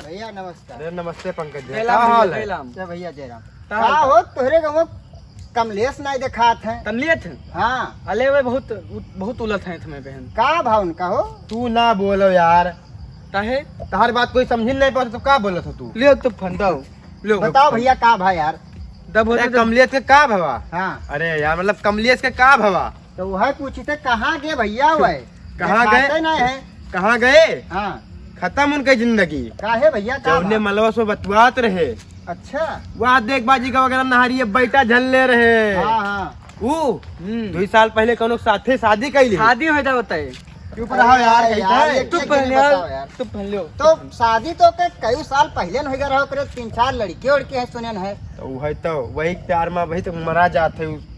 भैया नमस्कार। अरे नमस्ते पंकज जी, जय क्या राम हाल जय है? राम। जय भैया जय राम। का का हो तोहरे गाँव कमलेश नहीं दिखात है? तमलियत हाँ अले वे बहुत बहुत उलट है तुम्हें बहन। का भाव उनका हो? तू ना बोलो यार, ताहे तुम्हारी बात कोई समझ नहीं पाता तो क्या बोला था तू? लियो तो फंदाओ लियो बताओ भैया का भाई यार? दब अरे होते कमलेश के का भवा? हाँ अरे यार मतलब कमलेश के का भवा? तो वह पूछी थे कहाँ गए भैया वह? कहाँ दिखाते गए? नहीं है। कहाँ गए? हाँ खत्म उनकी जिंदगी। काहे भैया का उन्हें भाव? मलवा से बतवात रहे, अच्छा वहाँ देखबाजी का वगैरह नहारी बैठा झलने रहे। हाँ हाँ 2 साल पहले कौन साथे शादी कैली। शादी हो जाए बताए चुप रहो यार, अरे यार, कैसे? एक- तू एक पहन मिनट यार बताओ यार। तू पहन लियो तो शादी तो के कई साल पहले न हो गया रहो करे 3-4 लड़के उड़के है सुनन है। तो वही प्यार में वही तो मरा जाते है।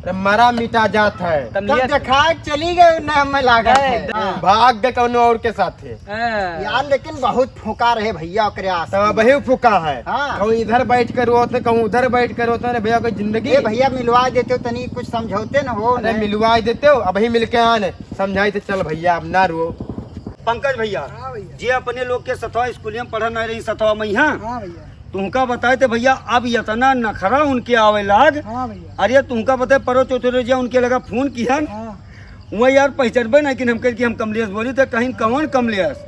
अरे मरा मिटा जात है। तब तमलियत देखा चली गए न हमें लागत है। गए, हाँ। भाग गए कौन और के साथे। यार लेकिन बहुत फूका रहे भैया ओकरे आस तो वही फुका है। हाँ। कहूँ इधर बैठ कर रोते, कहूँ उधर बैठ कर रोते। अरे भैया कोई जिंदगी ये भैया मिलवा देते हो तनी कुछ समझौते न हो अरे न। मिलवा देते हो, अब ही मिल के आने समझाई तो चल भैया अब ना रो। पंकज भैया जे अपने लोग के सतवा स्कूल में पढ़ नहीं रही सतवा मैया हाँ भैया तुमका बताए थे भैया अब इतना नखरा उनके आवे लाग। हाँ भैया अरे तुमका बताए परो चौथे जे उनके लगा फोन किया वह यार पहचानबे नहीं कि हम कह कि हम कमलेश बोली तो कहीं कौन कमलेश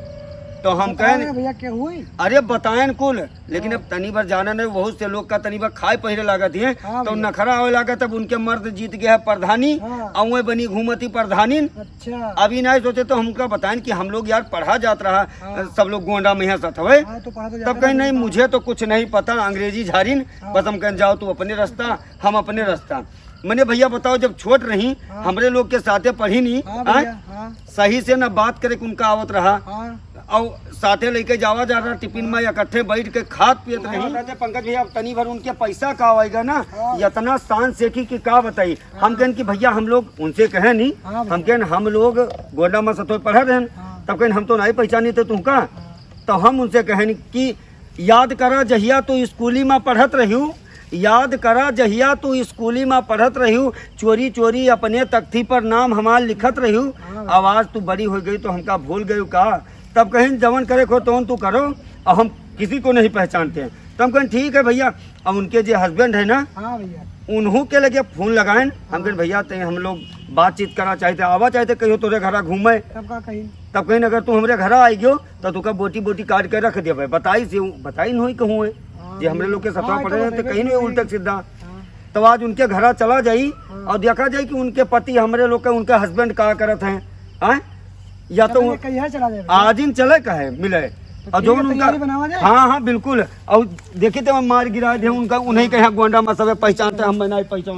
तो हम कहें भैया क्या हुई अरे बताएं कुल लेकिन अब तनी बार जाना नहीं बहुत से लोग का तनी बार खाए पहले लागत है हाँ तो भैया। नखरा आवे लागत अब उनके मर्द जीत गया है प्रधानी हाँ। और वह बनी घूमती प्रधानी। अच्छा अभी नहीं सोचे तो हमका बताएं कि हम लोग यार पढ़ा जात रहा हाँ। सब लोग गोंडा में यहाँ सत हवे हाँ तो पढ़ा तो तब कहीं नहीं मुझे तो कुछ नहीं पता अंग्रेजी झारिन बस हम कहीं जाओ तू अपने रास्ता हम अपने रास्ता। मैंने भैया बताओ जब छोट रही हाँ। हमरे लोग के साथे पढ़ी नहीं हाँ हाँ? भैया हाँ सही से ना बात करे उनका आवत रहा हाँ और साथे लेके जावा जा रहा टिफिन में इकट्ठे बैठ के खात पियत रही। पंकज भैया अब तनी भर उनके पैसा का आएगा ना इतना शान सेखी की का बताई हम कहन कि भैया हम लोग उनसे कहे नहीं हाँ हम कहन हम लोग गोंडा में सतो पढ़े रहन हाँ। तब कहन हम तो नहीं पहचानी थे तुमका तो हम उनसे कहन कि याद करा जहिया तो स्कूली में पढ़त रही याद करा जहिया तू स्कूली में पढ़त रही चोरी चोरी अपने तख्ती पर नाम हमार लिखत रही आवाज तू बड़ी हो गई तो हमका भूल गई का तब कहीं जवन करे खो तो तू करो और हम किसी को नहीं पहचानते हैं तब कहीं ठीक है भैया। अब उनके जो हस्बैंड है ना हाँ भैया उन्हों के लगे फोन लगाएं हम कहें भैया ते हम लोग बातचीत करा चाहते आवा चाहते कहीं तोरे घर घूमे तब का कहीं तब कहीं अगर तू हमारे घर आई गयो तो तुका बोटी बोटी काट के रख दिया बताई से बताई नहीं कहूँ है जे हमरे लोग के सतवा हाँ, पड़े तो हैं तो भैया कहीं नहीं वही। उल्टा सीधा हाँ तो आज उनके घर चला जाई और देखा जाए कि उनके पति हमरे लोग के उनके हस्बैंड का करत हैं हैं? या तो कहीं चला जाए आज इन चले कहे मिले और जो ठीक है, उनका तैयारी बनावा जाए। हाँ हाँ बिल्कुल और देखे थे मार गिरा दे उनका उन्हीं के यहाँ गोंडा में सब पहचानते हम नहीं पहचान